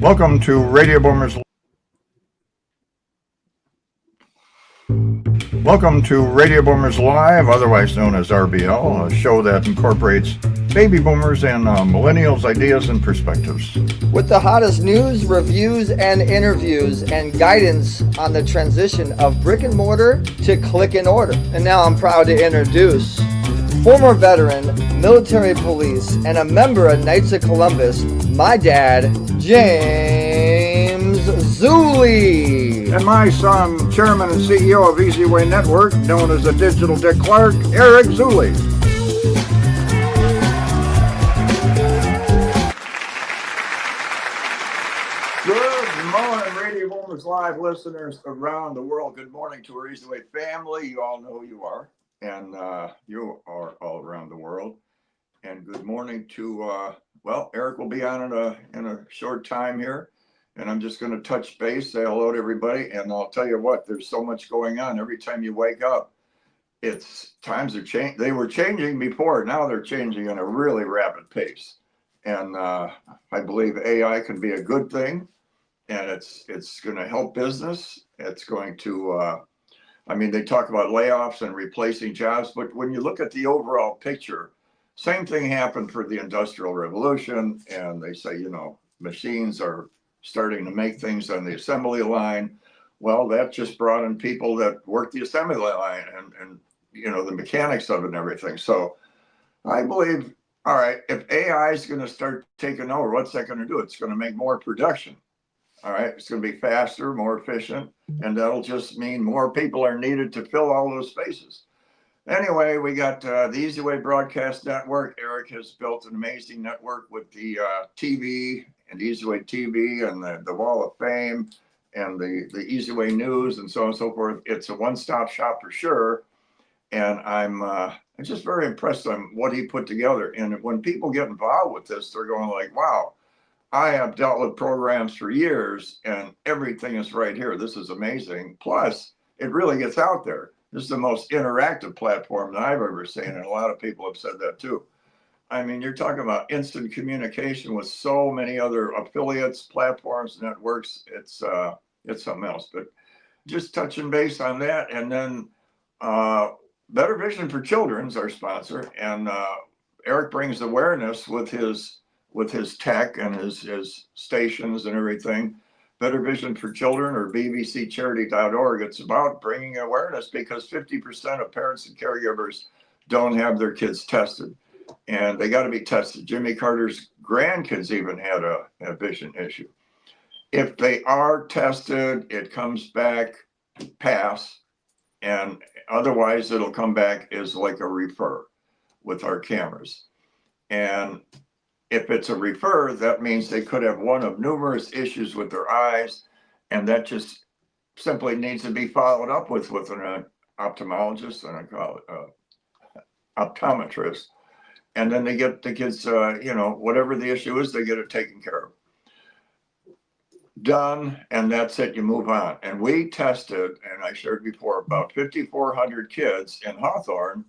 Welcome to Radio Boomers. Welcome to Radio Boomers Live, otherwise known as RBL, a show that incorporates baby boomers and millennials' ideas and perspectives. With the hottest news, reviews, and interviews, and guidance on the transition of brick and mortar to click and order. And now I'm proud to introduce former veteran, military police, and a member of Knights of Columbus, my dad, James Zuley. And my son, Chairman and CEO of Easy Way Network, known as the Digital Dick Clark, Eric Zuley. Good morning, Radio Boomers Live listeners around the world. Good morning to our Easy Way family. You all know who you are, and you are all around the world. And good morning to, Eric will be on in a short time here. And I'm just going to touch base, say hello to everybody. And I'll tell you what, there's so much going on. Every time you wake up, times are changing. They were changing before. Now they're changing at a really rapid pace. And I believe AI can be a good thing. And it's going to help business. It's going to, they talk about layoffs and replacing jobs. But when you look at the overall picture, same thing happened for the Industrial Revolution. And they say, machines are starting to make things on the assembly line. Well, that just brought in people that work the assembly line and the mechanics of it and everything. So I believe, all right, if AI is going to start taking over, what's that going to do? It's going to make more production. All right, it's going to be faster, more efficient, and that'll just mean more people are needed to fill all those spaces. Anyway, we got the Easy Way Broadcast Network. Eric has built an amazing network with the TV and Easy Way TV and the Wall of Fame and the Easy Way News and so on and so forth. It's a one-stop shop for sure. And I'm just very impressed on what he put together. And when people get involved with this, they're going like, wow, I have dealt with programs for years and everything is right here. This is amazing. Plus, it really gets out there. This is the most interactive platform that I've ever seen. And a lot of people have said that too. I mean, you're talking about instant communication with so many other affiliates, platforms, networks. It's something else. But just touching base on that, and then Better Vision for Children is our sponsor, and Eric brings awareness with his tech and his stations and everything. Better Vision for Children, or bbccharity.org. It's about bringing awareness because 50% of parents and caregivers don't have their kids tested. And they got to be tested. Jimmy Carter's grandkids even had a vision issue. If they are tested, it comes back pass, and otherwise it'll come back as like a refer with our cameras. And if it's a refer, that means they could have one of numerous issues with their eyes, and that just simply needs to be followed up with an ophthalmologist and optometrist. And then they get the kids, whatever the issue is, they get it taken care of. Done, and that's it, you move on. And we tested, and I shared before, about 5,400 kids in Hawthorne,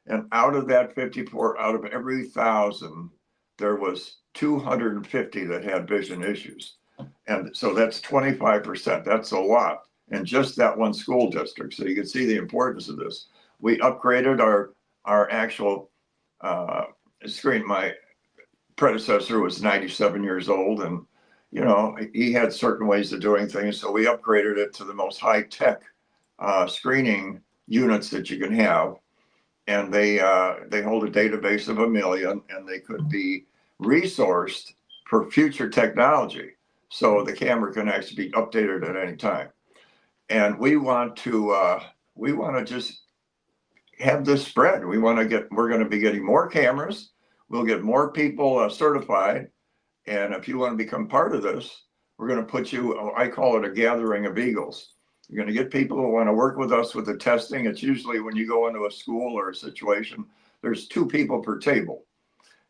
and out of that 54, out of every 1,000, there was 250 that had vision issues. And so that's 25%, that's a lot, in just that one school district. So you can see the importance of this. We upgraded our actual screen. My predecessor was 97 years old, and he had certain ways of doing things, so we upgraded it to the most high-tech screening units that you can have. And they hold a database of 1 million, and they could be resourced for future technology, so the camera can actually be updated at any time. And we want to just have this spread. We're going to be getting more cameras. We'll get more people certified. And if you want to become part of this, we're going to put you, I call it a gathering of eagles. You're going to get people who want to work with us with the testing. It's usually when you go into a school or a situation, there's 2 people per table.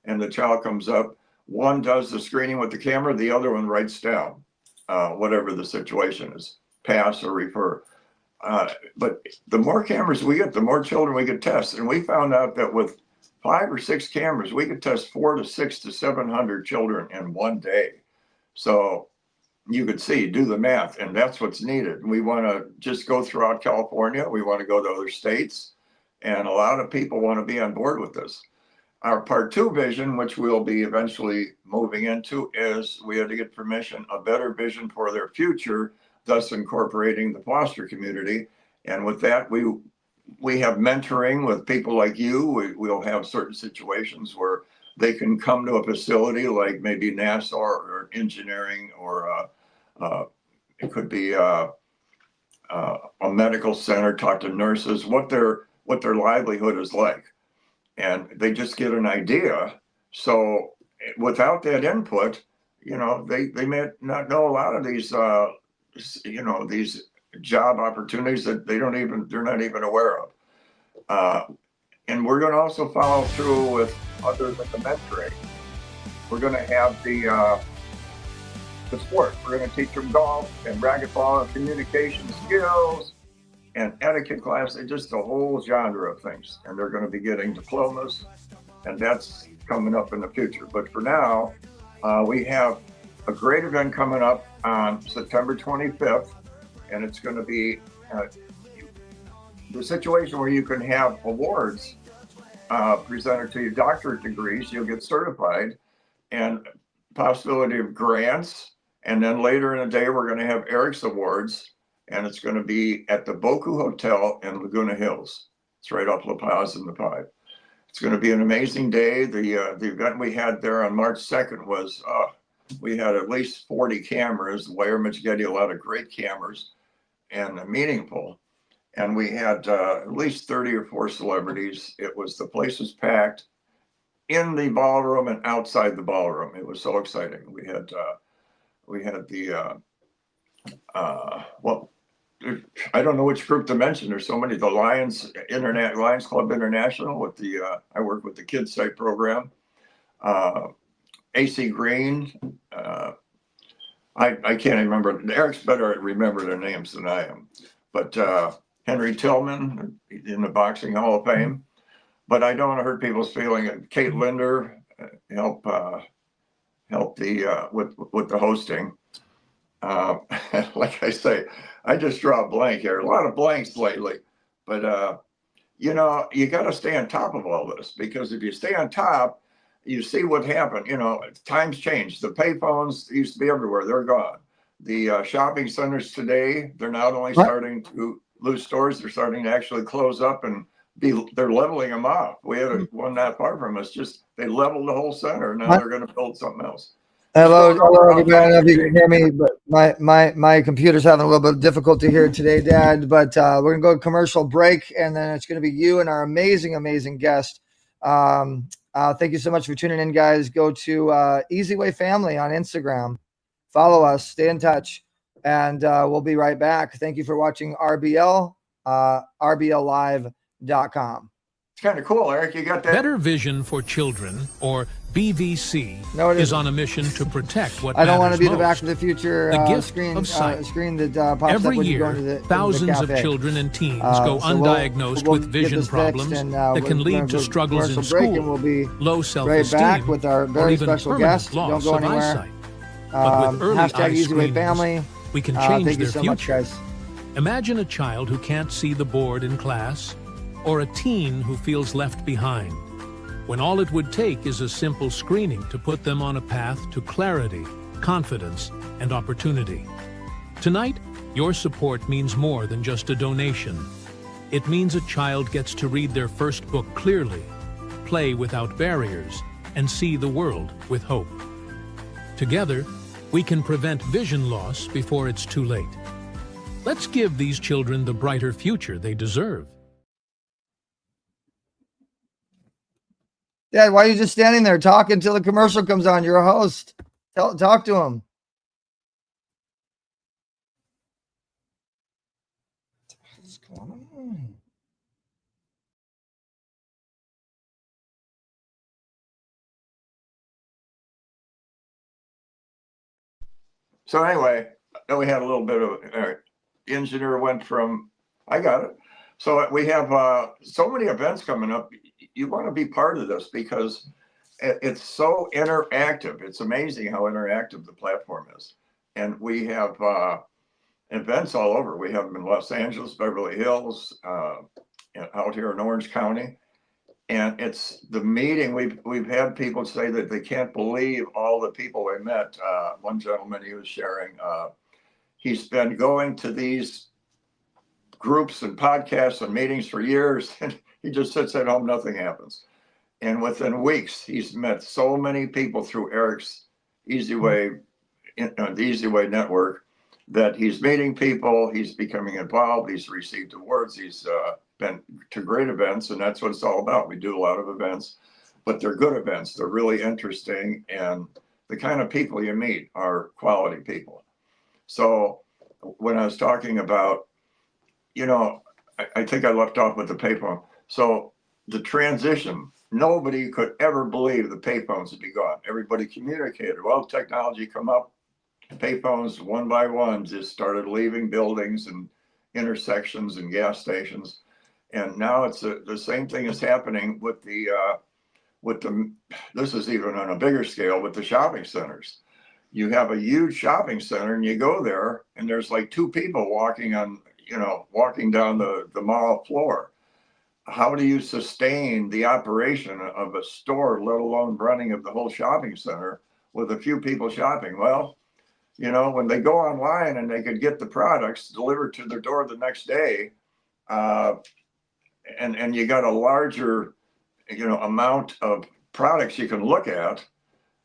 And the child comes up, one does the screening with the camera, the other one writes down whatever the situation is, pass or refer. But the more cameras we get, the more children we could test. And we found out that with 5 or 6 cameras, we could test 400 to 600 to 700 children in one day. So you could see, do the math, and that's what's needed. We want to just go throughout California. We want to go to other states, and a lot of people want to be on board with this. Our part two vision, which we'll be eventually moving into, is we had to get permission, a better vision for their future, thus incorporating the foster community. And with that, we have mentoring with people like you. We'll have certain situations where they can come to a facility like maybe NASA or engineering, or it could be a medical center, talk to nurses, what their livelihood is like. And they just get an idea. So without that input, they may not know a lot of these, these job opportunities that they're not even aware of. And we're going to also follow through with others with the mentoring. We're going to have the sport. We're going to teach them golf and racquetball and communication skills and etiquette class, and just a whole genre of things. And they're going to be getting diplomas, and that's coming up in the future. But for now, we have a great event coming up on September 25th, and it's going to be the situation where you can have awards presented to you, doctorate degrees. You'll get certified, and possibility of grants. And then later in the day, we're going to have Eric's Awards, and it's going to be at the Boku Hotel in Laguna Hills. It's right off La Paz and the Five. It's going to be an amazing day. The event we had there on March 2nd was, we had at least 40 cameras. Wyoming's getting a lot of great cameras and meaningful. And we had at least 30 or 4 celebrities. The place was packed in the ballroom and outside the ballroom. It was so exciting. We had the, I don't know which group to mention. There's so many. The Lions Club International with I work with the Kids Site program. AC Green. I can't even remember. Eric's better at remember their names than I am. But Henry Tillman in the Boxing Hall of Fame. But I don't want to hurt people's feeling. Kate Linder help with the hosting. Like I say, I just draw a blank here. A lot of blanks lately, but you got to stay on top of all this, because if you stay on top, you see what happened. Times change. The payphones used to be everywhere; they're gone. The shopping centers today, they're not only starting to lose stores, they're starting to actually close up and they're leveling them off. We had one not far from us. Just they leveled the whole center. Now they're going to build something else. Hello, everybody. I don't know if you can hear me, but my computer's having a little bit of difficulty here today, Dad. But we're gonna go to commercial break, and then it's gonna be you and our amazing guest. Thank you so much for tuning in, guys. Go to Easy Way Family on Instagram. Follow us, stay in touch, and we'll be right back. Thank you for watching RBL, RBLlive.com. It's kind of cool, Eric. You got that. Better Vision for Children, or BVC, is on a mission to protect what I don't want to be most. the Back to the Future screen that pops Every up when year, you go into the thousands of cafe. children and teens go undiagnosed we'll with vision problems that can lead to struggles in school, we'll be low self-esteem, right back with our or very even special permanent guest. Don't loss go of anywhere. eyesight. But with early eye Hashtag Easy Way Family. screenings, we can change Thank you their so future. much, guys. Imagine a child who can't see the board in class, or a teen who feels left behind, when all it would take is a simple screening to put them on a path to clarity, confidence, and opportunity. Tonight, your support means more than just a donation. It means a child gets to read their first book clearly, play without barriers, and see the world with hope. Together, we can prevent vision loss before it's too late. Let's give these children the brighter future they deserve. Dad, why are you just standing there talking until the commercial comes on? You're a host. Talk to him. What's going on? So anyway, then we had a little bit of engineer went from, I got it. So we have so many events coming up. You want to be part of this because it's so interactive. It's amazing how interactive the platform is. And we have events all over. We have them in Los Angeles, Beverly Hills, out here in Orange County. And it's the meeting. We've had people say that they can't believe all the people they met. One gentleman, he was sharing, he's been going to these groups and podcasts and meetings for years, and he just sits at home, nothing happens. And within weeks, he's met so many people through Eric's Easy Way, the Easy Way network, that he's meeting people, he's becoming involved, he's received awards, he's been to great events, and that's what it's all about. We do a lot of events, but they're good events. They're really interesting, and the kind of people you meet are quality people. So when I was talking about, I think I left off with the payphone. So the transition, nobody could ever believe the payphones would be gone. Everybody communicated. Well, technology come up, payphones one by one just started leaving buildings and intersections and gas stations. And now it's the same thing is happening with the, this is even on a bigger scale with the shopping centers. You have a huge shopping center and you go there and there's like two people walking down the mall floor. How do you sustain the operation of a store, let alone running of the whole shopping center with a few people shopping? Well, when they go online and they could get the products delivered to their door the next day, and you got a larger, amount of products you can look at.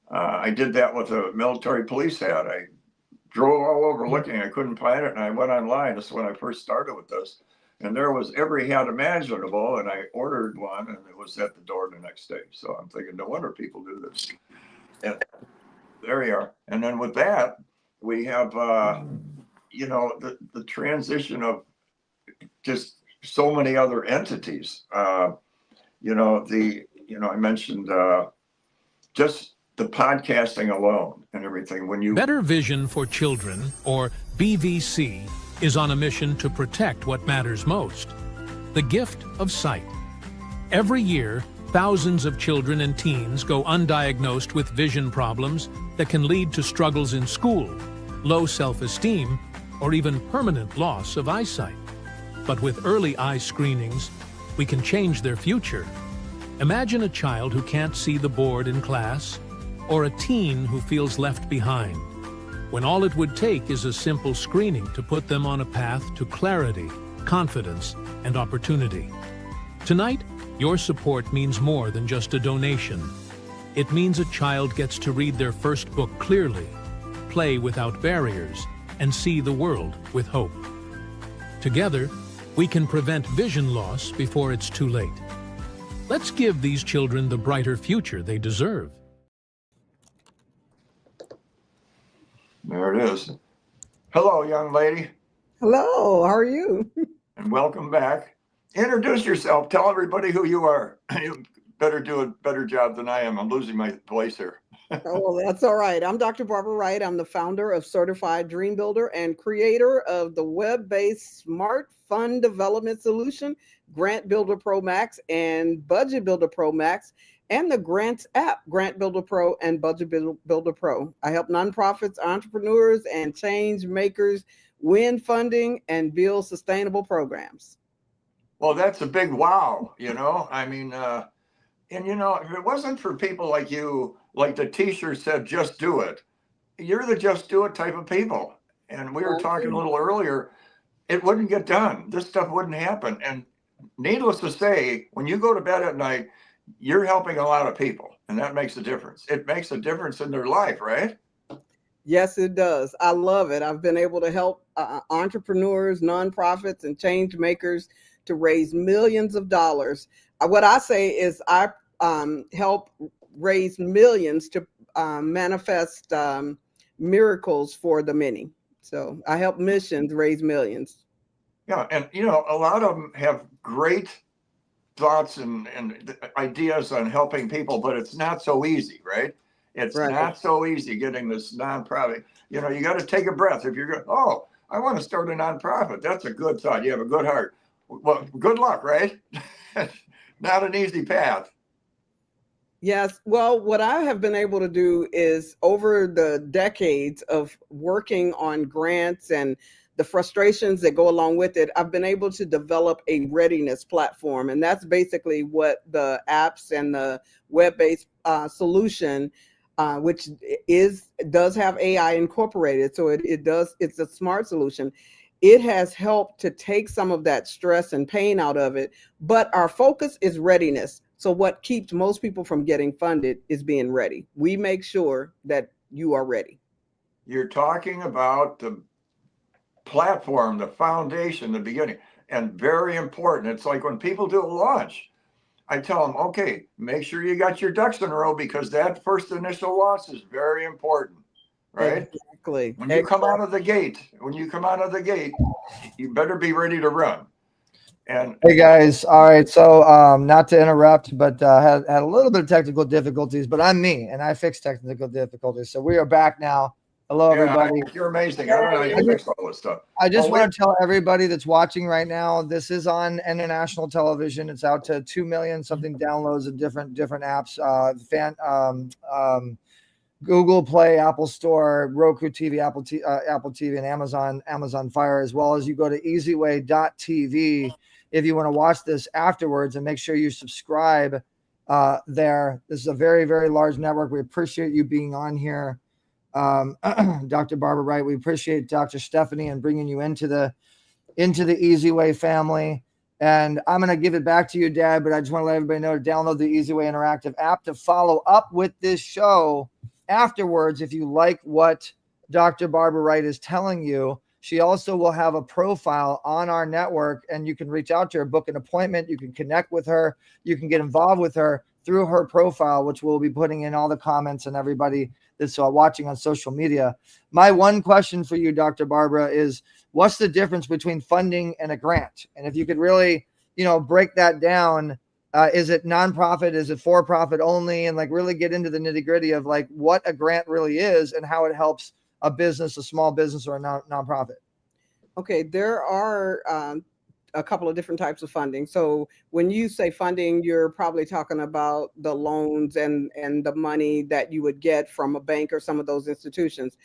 I did that with a military police hat. I drove all over looking, I couldn't find it, and I went online. This is when I first started with this. And there was every hat imaginable, and I ordered one, and it was at the door the next day. So I'm thinking, no wonder people do this. And there you are. And then with that, we have, the transition of just so many other entities. I mentioned just the podcasting alone and everything. When you Better Vision for Children, or BVC, is on a mission to protect what matters most: the gift of sight. Every year, thousands of children and teens go undiagnosed with vision problems that can lead to struggles in school, low self-esteem, or even permanent loss of eyesight. But with early eye screenings, we can change their future. Imagine a child who can't see the board in class, or a teen who feels left behind, when all it would take is a simple screening to put them on a path to clarity, confidence, and opportunity. Tonight, your support means more than just a donation. It means a child gets to read their first book clearly, play without barriers, and see the world with hope. Together, we can prevent vision loss before it's too late. Let's give these children the brighter future they deserve. There it is. Hello, young lady, Hello, how are you? and welcome back. Introduce yourself. Tell everybody who you are. You better do a better job than I am. I'm losing my voice here. Oh, that's all right. I'm Dr. Barbara Wright. I'm the founder of Certified Dream Builder and creator of the web-based Smart Fund Development Solution, Grant Builder Pro Max and Budget Builder Pro Max, and the Grants app, Grant Builder Pro and Budget Builder Pro. I help nonprofits, entrepreneurs, and change makers win funding and build sustainable programs. Well, that's a big wow, I mean, if it wasn't for people like you, like the t-shirt said, just do it. You're the just do it type of people. And we were talking a little earlier, it wouldn't get done. This stuff wouldn't happen. And needless to say, when you go to bed at night, you're helping a lot of people, and that makes a difference. It makes a difference in their life, right? Yes, it does. I love it. I've been able to help entrepreneurs, nonprofits, and change makers to raise millions of dollars. What I say is I help raise millions to manifest miracles for the many. So I help missions raise millions. Yeah, and a lot of them have great thoughts and ideas on helping people, but it's not so easy, right? It's Right. not so easy getting this nonprofit. You got to take a breath. If you're going, oh, I want to start a nonprofit. That's a good thought. You have a good heart. Well, good luck, right? Not an easy path. Yes. Well, what I have been able to do is over the decades of working on grants and the frustrations that go along with it, I've been able to develop a readiness platform. And that's basically what the apps and the web-based solution, which does have AI incorporated. So it's a smart solution. It has helped to take some of that stress and pain out of it, but our focus is readiness. So what keeps most people from getting funded is being ready. We make sure that you are ready. You're talking about the platform, the foundation, the beginning, and very important. It's like when people do a launch, I tell them, okay, make sure you got your ducks in a row because that first initial launch is very important, right? Exactly. When you come out of the gate, you better be ready to run. And hey guys, all right. So not to interrupt, but had a little bit of technical difficulties, but I'm me and I fixed technical difficulties. So we are back now. Hello, everybody. You're amazing. I don't know how you fix all this stuff. I just want to tell everybody that's watching right now, this is on international television. It's out to 2 million something downloads of different apps. Google Play, Apple Store, Roku TV, Apple TV, and Amazon Fire, as well as you go to easyway.tv if you want to watch this afterwards, and make sure you subscribe there. This is a very, very large network. We appreciate you being on here. Dr. Barbara Wright, we appreciate Dr. Stephanie and bringing you into the Easy Way family. And I'm going to give it back to you, Dad, but I just want to let everybody know to download the Easy Way Interactive app to follow up with this show afterwards. If you like what Dr. Barbara Wright is telling you, she also will have a profile on our network, and you can reach out to her, book an appointment. You can connect with her. You can get involved with her through her profile, which we'll be putting in all the comments and everybody that's watching on social media. My one question for you, Dr. Barbara, is what's the difference between funding and a grant? And if you could really, break that down, is it nonprofit? Is it for-profit only? And really get into the nitty-gritty of what a grant really is and how it helps a business, a small business, or a nonprofit. Okay, there are a couple of different types of funding. So when you say funding, you're probably talking about the loans and the money that you would get from a bank or some of those institutions.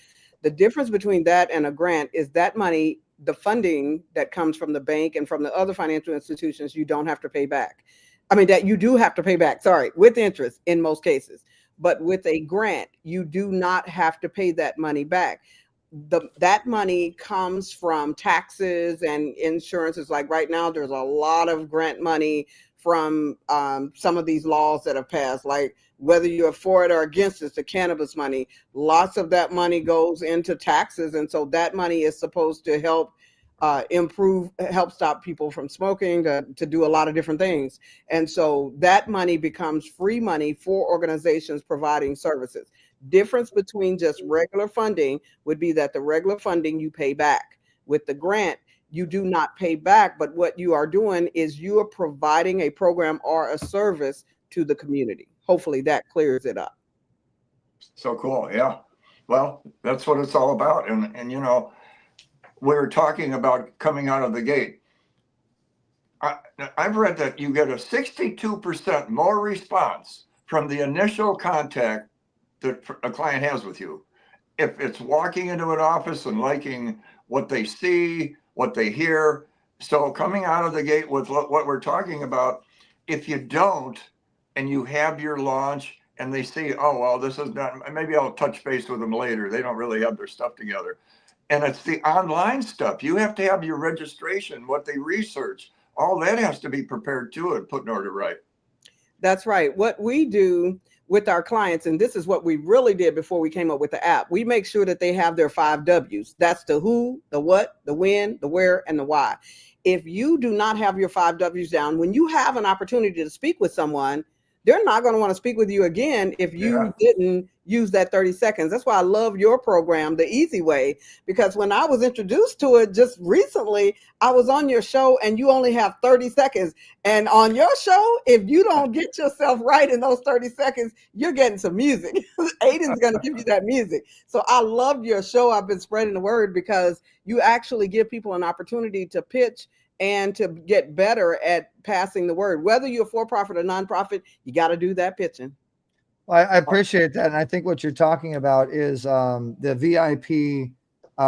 The difference between that and a grant is that money, the funding that comes from the bank and from the other financial institutions, you don't have to pay back. I mean, that you do have to pay back, with interest in most cases. But with a grant, you do not have to pay that money back. That money comes from taxes and insurances. Like right now, there's a lot of grant money from some of these laws that have passed, like whether you're for it or against it, the cannabis money. Lots of that money goes into taxes. And so that money is supposed to help help stop people from smoking, to do a lot of different things. And so that money becomes free money for organizations providing services. Difference between just regular funding would be that the regular funding you pay back. With the grant, you do not pay back, but what you are doing is you are providing a program or a service to the community. Hopefully that clears it up. So cool. Yeah. Well, that's what it's all about. And we're talking about coming out of the gate. I've read that you get a 62% more response from the initial contact that a client has with you. If it's walking into an office and liking what they see, what they hear. So coming out of the gate with what we're talking about, if you don't, and you have your launch and they see, oh, well, this is not, maybe I'll touch base with them later. They don't really have their stuff together. And it's the online stuff. You have to have your registration, what they research. All that has to be prepared too and put in order right. That's right. What we do with our clients, and this is what we really did before we came up with the app, we make sure that they have their 5 W's. That's the who, the what, the when, the where, and the why. If you do not have your 5 W's down, when you have an opportunity to speak with someone, they're not going to want to speak with you again if you didn't use that 30 seconds. That's why I love your program, The Easy Way, because when I was introduced to it just recently, I was on your show and you only have 30 seconds. And on your show, if you don't get yourself right in those 30 seconds, you're getting some music. Aiden's going to give you that music. So I love your show. I've been spreading the word because you actually give people an opportunity to pitch and to get better at passing the word. Whether you're for-profit or nonprofit, you got to do that pitching. I appreciate that. And I think what you're talking about is the VIP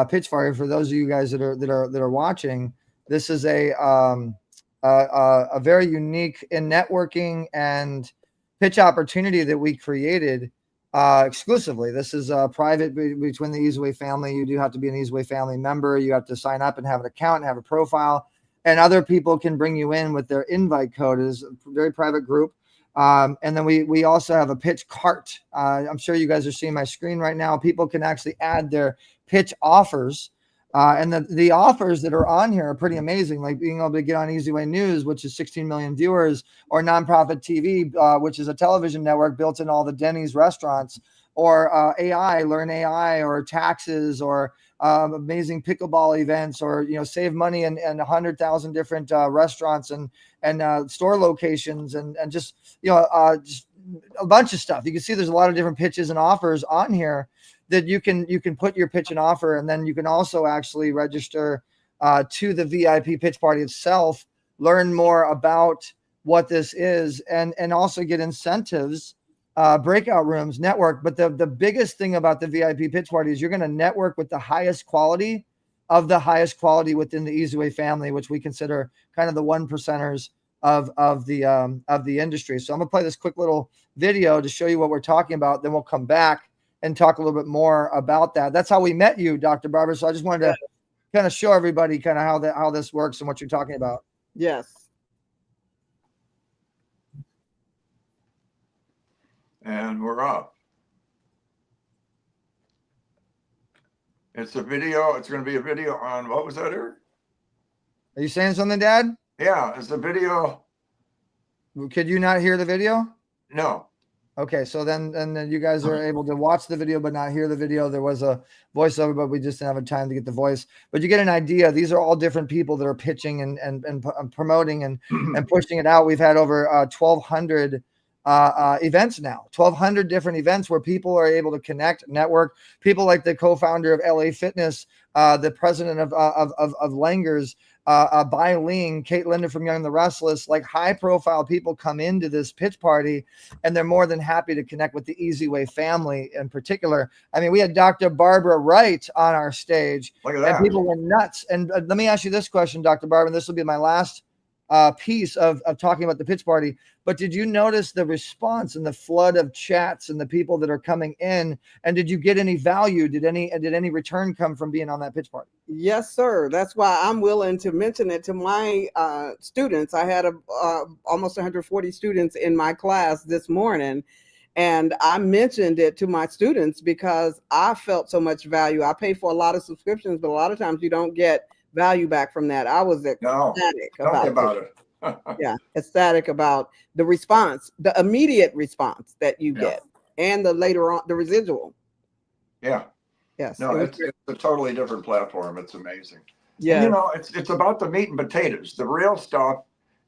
pitch fire. For those of you guys that are watching, this is a very unique in networking and pitch opportunity that we created exclusively. This is private between the Easyway family. You do have to be an Easyway family member. You have to sign up and have an account and have a profile. And other people can bring you in with their invite code. It is a very private group. And then we also have a pitch cart. I'm sure you guys are seeing my screen right now. People can actually add their pitch offers. And the offers that are on here are pretty amazing, like being able to get on Easyway News, which is 16 million viewers, or Nonprofit TV, which is a television network built in all the Denny's restaurants, or AI, Learn AI, or taxes, or amazing pickleball events, or save money in 100,000 different restaurants and store locations, and just just a bunch of stuff. You can see there's a lot of different pitches and offers on here that you can put your pitch and offer, and then you can also actually register to the VIP pitch party itself, learn more about what this is, and also get incentives, breakout rooms, network. But the biggest thing about the VIP pitch party is you're going to network with the highest quality of the highest quality within the Easyway family, which we consider kind of the 1%ers of the industry. So I'm gonna play this quick little video to show you what we're talking about. Then we'll come back and talk a little bit more about that. That's how we met you, Dr. Barber. So I just wanted to kind of show everybody kind of how this works and what you're talking about. Yes. And we're up. It's a video. It's going to be a video on, what was that, Eric? Are you saying something, Dad? Yeah, it's a video. Could you not hear the video? No. Okay, so then you guys are able to watch the video but not hear the video. There was a voiceover, but we just didn't have time to get the voice. But you get an idea. These are all different people that are pitching and promoting and pushing it out. We've had over 1,200 events now, 1,200 different events where people are able to connect, network. People like the co-founder of LA Fitness, the president of Langers, Bai Ling, Kate Linder from Young and the Restless, like high-profile people come into this pitch party, and they're more than happy to connect with the Easyway family in particular. I mean, we had Dr. Barbara Wright on our stage, Look at that. and people were nuts. And let me ask you this question, Dr. Barbara, and this will be my last piece of talking about the pitch party. But did you notice the response and the flood of chats and the people that are coming in? And did you get any value? Did any return come from being on that pitch party? Yes, sir. That's why I'm willing to mention it to my students. I had almost 140 students in my class this morning, and I mentioned it to my students because I felt so much value. I pay for a lot of subscriptions, but a lot of times you don't get value back from that. I was ecstatic about it. Yeah, ecstatic about the response, the immediate response that you get, and the later on, the residual. Yeah. Yes. No, it's a totally different platform. It's amazing. Yeah. And, it's about the meat and potatoes, the real stuff.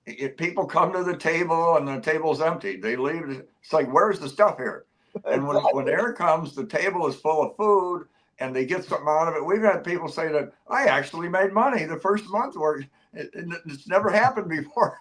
If people come to the table and the table's empty, they leave. It's like, where's the stuff here? And when Eric comes, the table is full of food, and they get something out of it. We've had people say that I actually made money the first month, or it's never happened before.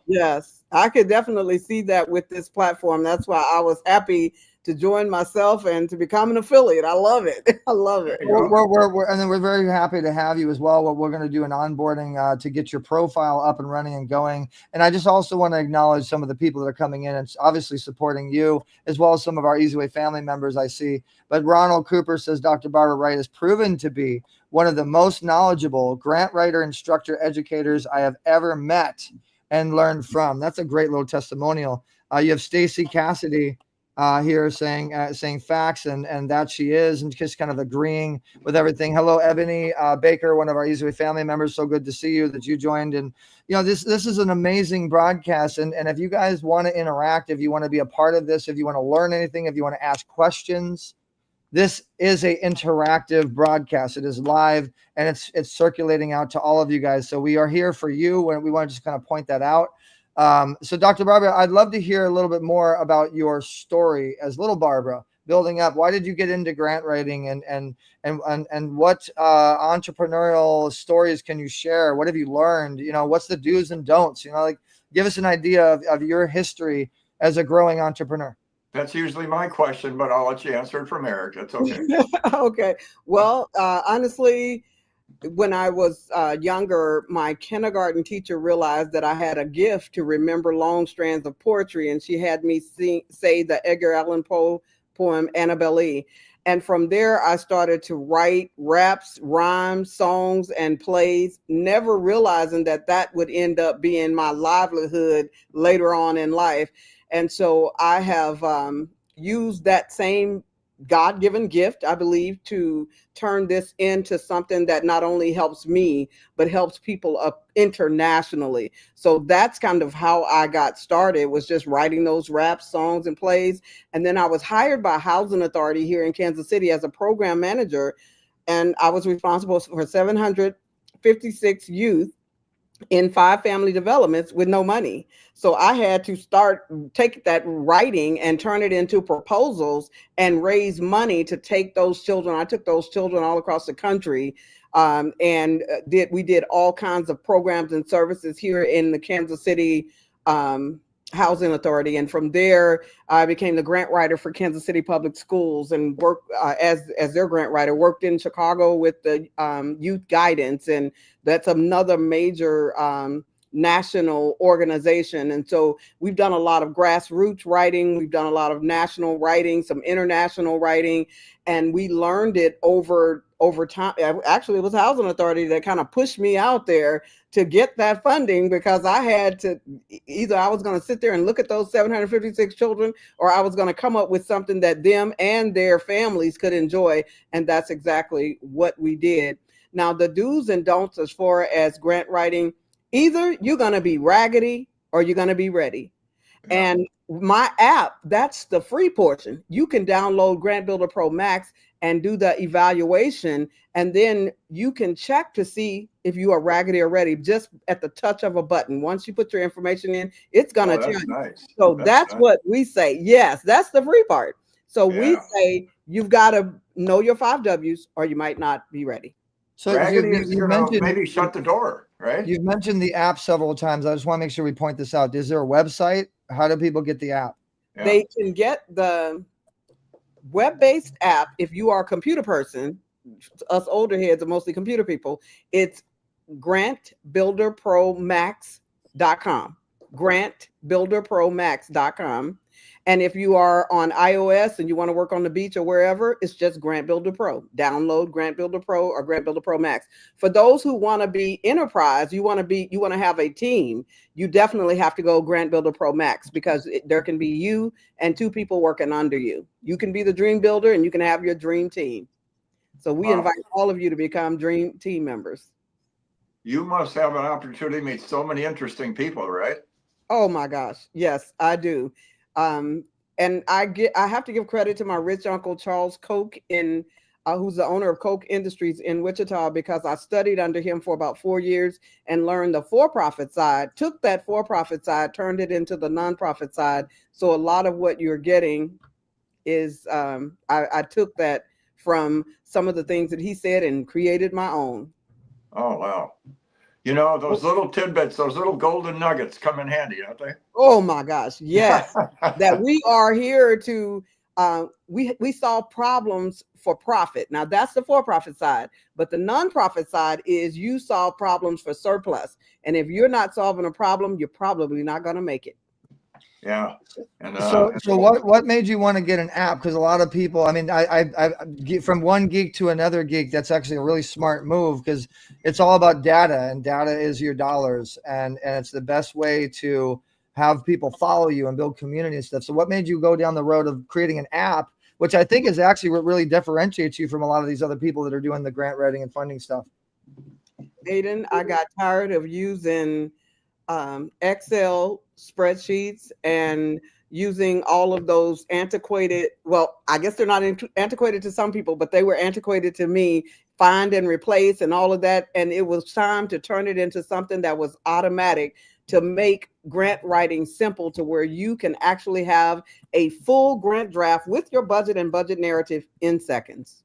Yes, I could definitely see that with this platform. That's why I was happy to join myself and to become an affiliate. I love it. I love it. We're very happy to have you as well. What we're going to do an onboarding to get your profile up and running and going. And I just also want to acknowledge some of the people that are coming in and obviously supporting you, as well as some of our Easyway family members I see. But Ronald Cooper says Dr. Barbara Wright has proven to be one of the most knowledgeable grant writer, instructor, educators I have ever met and learned from. That's a great little testimonial. You have Stacy Cassidy here saying facts, and that she is, and just kind of agreeing with everything. Hello, Ebony Baker, one of our Easyway family members. So good to see you, that you joined. And this is an amazing broadcast. And if you guys want to interact, if you want to be a part of this, if you want to learn anything, if you want to ask questions, this is a interactive broadcast. It is live, and it's circulating out to all of you guys. So we are here for you, and we want to just kind of point that out. So Dr. Barbara, I'd love to hear a little bit more about your story as little Barbara building up. Why did you get into grant writing, and what entrepreneurial stories can you share? What have you learned? What's the do's and don'ts? Give us an idea of your history as a growing entrepreneur. That's usually my question, but I'll let you answer it from Eric. That's okay. Okay. Well, honestly, when I was younger, my kindergarten teacher realized that I had a gift to remember long strands of poetry, and she had me say the Edgar Allan Poe poem Annabelle Lee. And from there, I started to write raps, rhymes, songs, and plays, never realizing that that would end up being my livelihood later on in life. And so I have used that same God-given gift, I believe, to turn this into something that not only helps me, but helps people up internationally. So that's kind of how I got started, was just writing those raps, songs, and plays. And then I was hired by Housing Authority here in Kansas City as a program manager, and I was responsible for 756 youth in 5 family developments with no money. So I had to take that writing and turn it into proposals and raise money to take those children. I took those children all across the country, and we did all kinds of programs and services here in the Kansas City Housing Authority. And from there, I became the grant writer for Kansas City Public Schools and worked as their grant writer, worked in Chicago with the youth guidance. And that's another major national organization. And so we've done a lot of grassroots writing. We've done a lot of national writing, some international writing, and we learned it over time. Actually, it was Housing Authority that kind of pushed me out there to get that funding, because I had to, either I was going to sit there and look at those 756 children, or I was going to come up with something that them and their families could enjoy. And that's exactly what we did. Now, the do's and don'ts as far as grant writing: either you're going to be raggedy or you're going to be ready. Yeah. And my app, that's the free portion. You can download Grant Builder Pro Max and do the evaluation, and then you can check to see if you are raggedy or ready just at the touch of a button. Once you put your information in, it's going to tell you. Nice. So that's nice. What we say. Yes, that's the free part. So we say you've got to know your 5 W's or you might not be ready. So you mentioned maybe shut the door, right? You've mentioned the app several times. I just want to make sure we point this out. Is there a website? How do people get the app? Yeah. They can get the web-based app if you are a computer person. Us older heads are mostly computer people. It's grantbuilderpromax.com. grantbuilderpromax.com. And if you are on iOS and you want to work on the beach or wherever, it's just Grant Builder Pro. Download Grant Builder Pro or Grant Builder Pro Max. For those who want to be enterprise, you want to have a team, you definitely have to go Grant Builder Pro Max, because there can be you and 2 people working under you. You can be the dream builder and you can have your dream team. So we invite all of you to become dream team members. You must have an opportunity to meet so many interesting people, right? Oh my gosh. Yes, I do. And I have to give credit to my rich uncle, Charles Koch, who's the owner of Koch Industries in Wichita, because I studied under him for about 4 years and learned the for-profit side, took that for-profit side, turned it into the nonprofit side. So a lot of what you're getting is, I took that from some of the things that he said and created my own. Oh, wow. You know, those little tidbits, those little golden nuggets come in handy, don't they? Oh my gosh, yes. That we are here to, we solve problems for profit. Now that's the for-profit side, but the nonprofit side is you solve problems for surplus. And if you're not solving a problem, you're probably not going to make it. Yeah. And, so what made you want to get an app? Because a lot of people, I mean, I from one geek to another geek, that's actually a really smart move, because it's all about data, and data is your dollars, and it's the best way to have people follow you and build community and stuff. So what made you go down the road of creating an app, which I think is actually what really differentiates you from a lot of these other people that are doing the grant writing and funding stuff? Aiden, I got tired of using Excel spreadsheets and using all of those antiquated, well, I guess they're not antiquated to some people, but they were antiquated to me, find and replace and all of that. And it was time to turn it into something that was automatic, to make grant writing simple, to where you can actually have a full grant draft with your budget and budget narrative in seconds.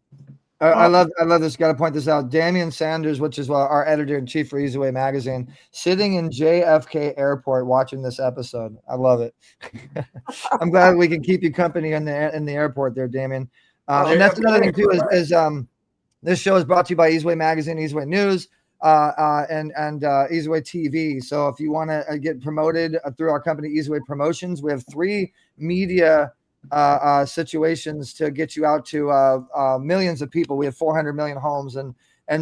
I love this. Got to point this out. Damian Sanders, which is our editor-in-chief for Easy Way Magazine, sitting in JFK Airport watching this episode. I love it. I'm glad we can keep you company in the airport there, Damian. And that's another thing too. Is this show is brought to you by Easy Way Magazine, Easy Way News, and Easy Way TV. So if you want to get promoted through our company, Easy Way Promotions, we have 3 media situations to get you out to millions of people. We have 400 million homes and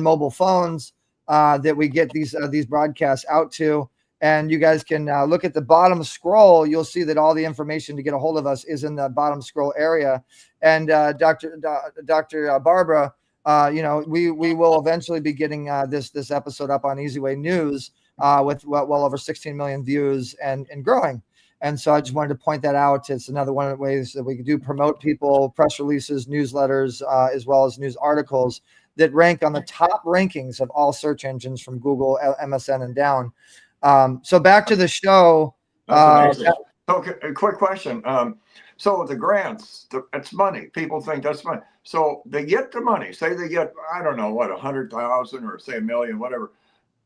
mobile phones that we get these broadcasts out to. And you guys can look at the bottom scroll. You'll see that all the information to get a hold of us is in the bottom scroll area. And Dr. Barbara, we will eventually be getting this episode up on Easy Way News with well over 16 million views and growing. And so I just wanted to point that out. It's another one of the ways that we do promote people, press releases, newsletters, as well as news articles that rank on the top rankings of all search engines from Google, MSN, and down. So back to the show. So, a quick question. So the grants, it's money. People think that's money. So they get the money. Say they get, I don't know, what, 100,000 or say 1 million, whatever.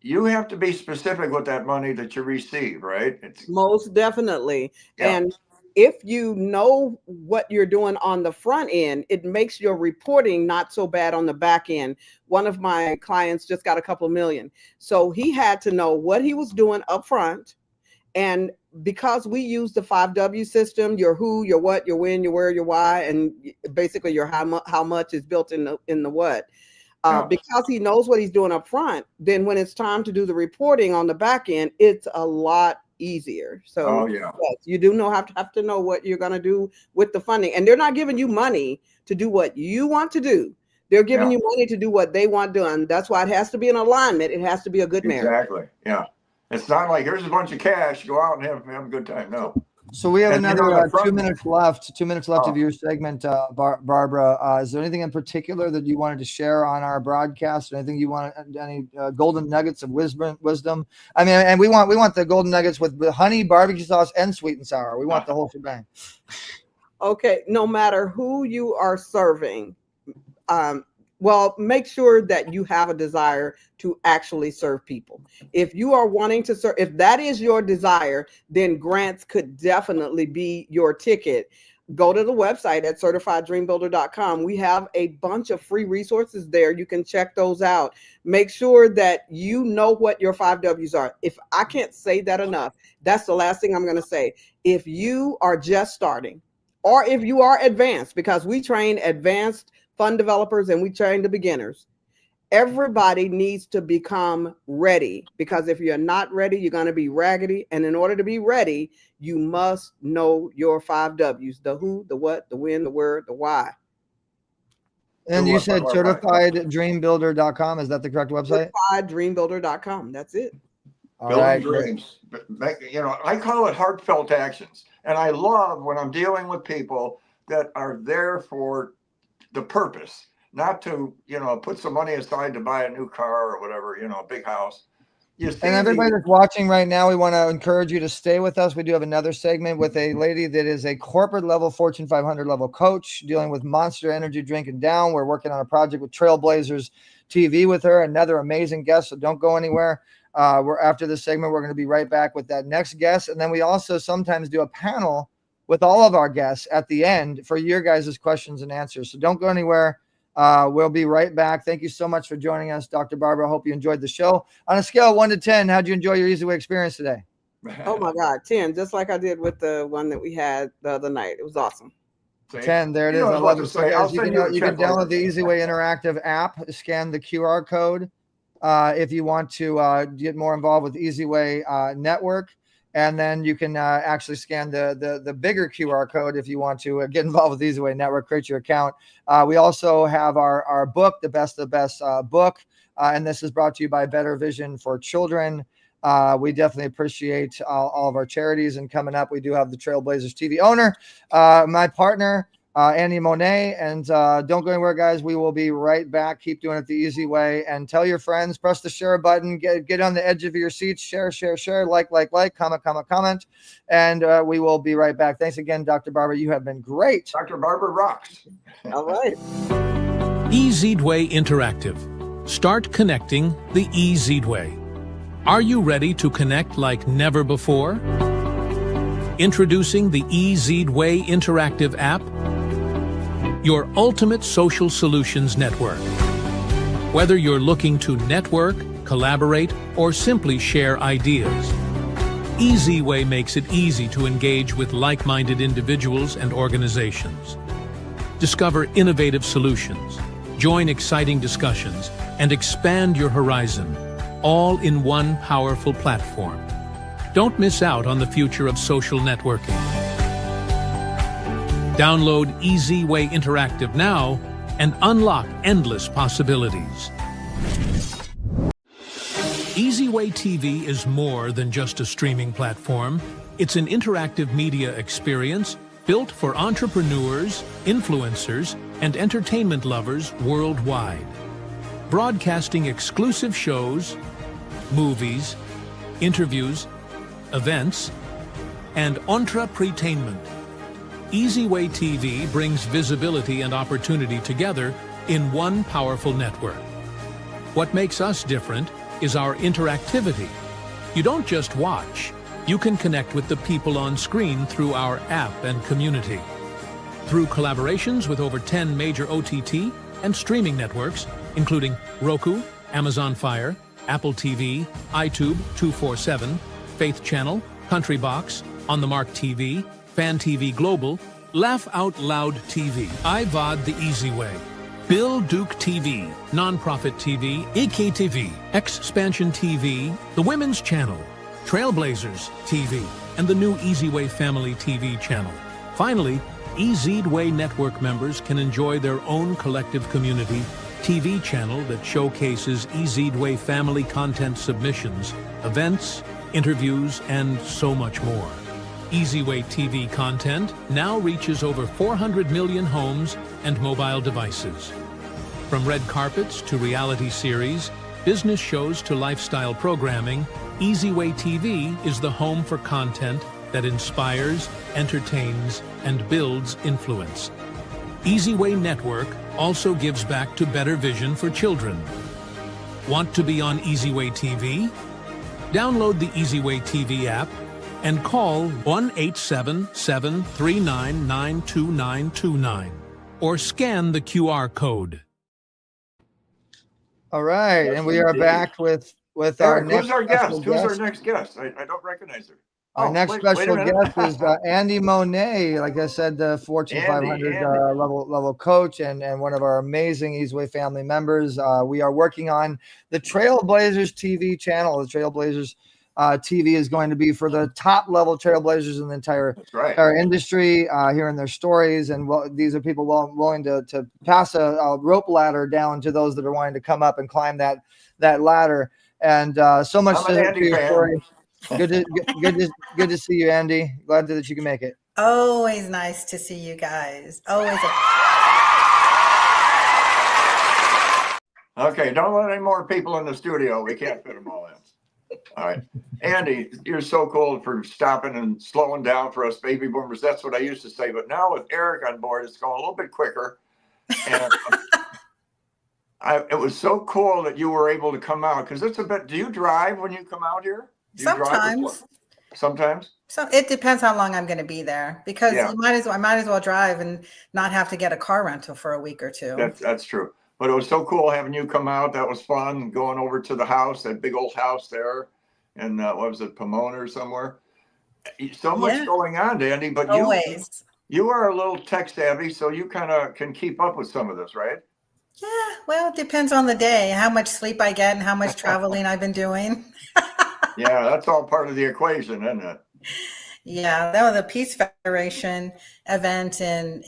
You have to be specific with that money that you receive, right? It's most definitely. Yeah. And if you know what you're doing on the front end, it makes your reporting not so bad on the back end. One of my clients just got a couple million. So he had to know what he was doing up front. And because we use the 5W system, your who, your what, your when, your where, your why, and basically your how much is built in the what. Because he knows what he's doing up front, then when it's time to do the reporting on the back end, it's a lot easier. So yes, you do have to know what you're going to do with the funding. And they're not giving you money to do what you want to do. They're giving you money to do what they want done. That's why it has to be an alignment. It has to be a good marriage. Exactly. Yeah. It's not like here's a bunch of cash, go out and have a good time. No. So we have another 2 minutes left. 2 minutes left of your segment, Barbara. Is there anything in particular that you wanted to share on our broadcast? Anything you want? Any golden nuggets of wisdom? I mean, and we want the golden nuggets with honey, barbecue sauce, and sweet and sour. We want the whole shebang. Okay, no matter who you are serving, well, make sure that you have a desire to actually serve people. If you are wanting to serve, if that is your desire, then grants could definitely be your ticket. Go to the website at certifieddreambuilder.com. We have a bunch of free resources there. You can check those out. Make sure that you know what your 5Ws are. If I can't say that enough, that's the last thing I'm going to say. If you are just starting, or if you are advanced, because we train advanced fund developers and we train the beginners. Everybody needs to become ready, because if you're not ready, you're going to be raggedy. And in order to be ready, you must know your 5Ws, the who, the what, the when, the where, the why. And you said certifieddreambuilder.com. Is that the correct website? Certifieddreambuilder.com. That's it. Building dreams. I call it heartfelt actions. And I love when I'm dealing with people that are there for the purpose, not to, put some money aside to buy a new car or whatever, a big house. And everybody that's watching right now, we want to encourage you to stay with us. We do have another segment with a lady that is a corporate level, Fortune 500 level coach dealing with Monster Energy Drink and Down. We're working on a project with Trailblazers TV with her, another amazing guest. So don't go anywhere. After this segment, we're going to be right back with that next guest. And then we also sometimes do a panel with all of our guests at the end for your guys' questions and answers. So don't go anywhere. We'll be right back. Thank you so much for joining us, Dr. Barbara. I hope you enjoyed the show. On a scale of 1 to 10, how'd you enjoy your Easy Way experience today? Oh my God, 10, just like I did with the one that we had the other night. It was awesome. 10, there it is. I love it. You can download the Easy Way interactive app, scan the QR code if you want to get more involved with Easy Way Network. And then you can actually scan the bigger QR code if you want to get involved with Easy Way Network, create your account. We also have our book, The Best of the Best book. And this is brought to you by Better Vision for Children. We definitely appreciate all of our charities. And coming up, we do have the Trailblazers TV owner, my partner, Andie Monet. And don't go anywhere, guys. We will be right back. Keep doing it the easy way. And tell your friends, press the share button, get on the edge of your seats, share, like, comment. And we will be right back. Thanks again, Dr. Barbara. You have been great. Dr. Barbara rocks. All right. EZedway Interactive. Start connecting the EZedway. Are you ready to connect like never before? Introducing the EZedway Interactive app, your ultimate social solutions network. Whether you're looking to network, collaborate, or simply share ideas, EZedway makes it easy to engage with like-minded individuals and organizations. Discover innovative solutions, join exciting discussions, and expand your horizon, all in one powerful platform. Don't miss out on the future of social networking. Download EZedway Interactive now and unlock endless possibilities. EZedway TV is more than just a streaming platform. It's an interactive media experience built for entrepreneurs, influencers, and entertainment lovers worldwide. Broadcasting exclusive shows, movies, interviews, events, and entrepreneur. EZedway TV brings visibility and opportunity together in one powerful network. What makes us different is our interactivity. You don't just watch, you can connect with the people on screen through our app and community. Through collaborations with over 10 major OTT and streaming networks, including Roku, Amazon Fire, Apple TV, iTube 247, Faith Channel, Country Box, On the Mark TV, Fan TV Global, Laugh Out Loud TV, iVod the Easy Way, Bill Duke TV, Nonprofit TV, EKTV, Expansion TV, The Women's Channel, Trailblazers TV, and the new EZedway Family TV channel. Finally, EZedway Network members can enjoy their own collective community TV channel that showcases EZedway family content submissions, events, interviews, and so much more. EZedway TV content now reaches over 400 million homes and mobile devices. From red carpets to reality series, business shows to lifestyle programming, EZedway TV is the home for content that inspires, entertains, and builds influence. EZedway Network also gives back to better vision for children. Want to be on EZedway TV? Download the EZedway TV app and call 1-877-399-2929 or scan the QR code. All right, Yes, and we are indeed. back with our Eric, next who's our guest? special Who's our guest. next guest? I don't recognize her. Our next wait a special minute. guest is Andie Monet, like I said, the Fortune Andy, 500 level coach and one of our amazing EZedway family members. We are working on the Trailblazers TV channel. The Trailblazers TV is going to be for the top level Trailblazers in the entire That's right. industry, hearing their stories. And these are people willing to pass a rope ladder down to those that are wanting to come up and climb that ladder. And so much I'm an to Andy your fan. story. Good to see you, Andie. Glad that you can make it. Always nice to see you guys. Always. Okay, don't let any more people in the studio. We can't fit them all in. All right. Andie, you're so cool for stopping and slowing down for us baby boomers. That's what I used to say. But now with Eric on board, it's going a little bit quicker. And it was so cool that you were able to come out because it's a bit. Do you drive when you come out here? Do you Sometimes. Sometimes. So it depends how long I'm going to be there because Yeah. I might as well drive and not have to get a car rental for a week or two. That's true. But it was so cool having you come out. That was fun going over to the house, that big old house there. And what was it, Pomona or somewhere? So much going on, Andie. But Always. you are a little tech savvy, so you kind of can keep up with some of this, right? Yeah, well, it depends on the day, how much sleep I get and how much traveling I've been doing. Yeah, that's all part of the equation, isn't it? Yeah, that was a Peace Federation event in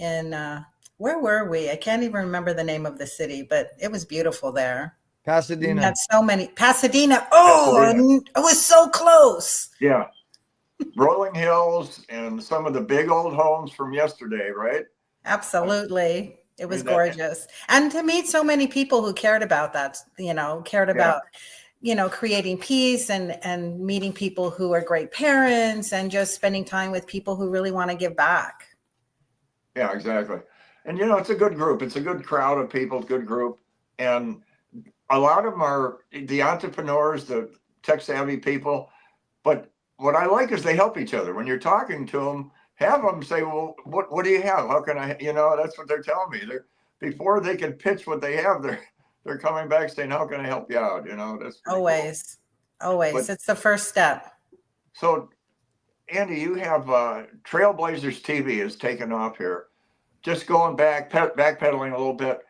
where were we? I can't even remember the name of the city, but it was beautiful there. Pasadena. We had so many. Pasadena. Oh, it was so close. Yeah. Rolling hills and some of the big old homes from yesterday, right? Absolutely. It was gorgeous. And to meet so many people who cared about that, cared about, creating peace and meeting people who are great parents and just spending time with people who really want to give back. Yeah, exactly. And you know, it's a good group. It's a good crowd of people, good group. And a lot of them are the entrepreneurs, the tech savvy people. But what I like is they help each other. When you're talking to them, have them say, well, what do you have? How can I, you know, that's what they're telling me. They're, before they can pitch what they have, they're coming back saying, how can I help you out? You know, that's pretty Always, cool. always. But, It's the first step. so Andie, you have Trailblazers TV is taken off here. Just going backpedaling a little bit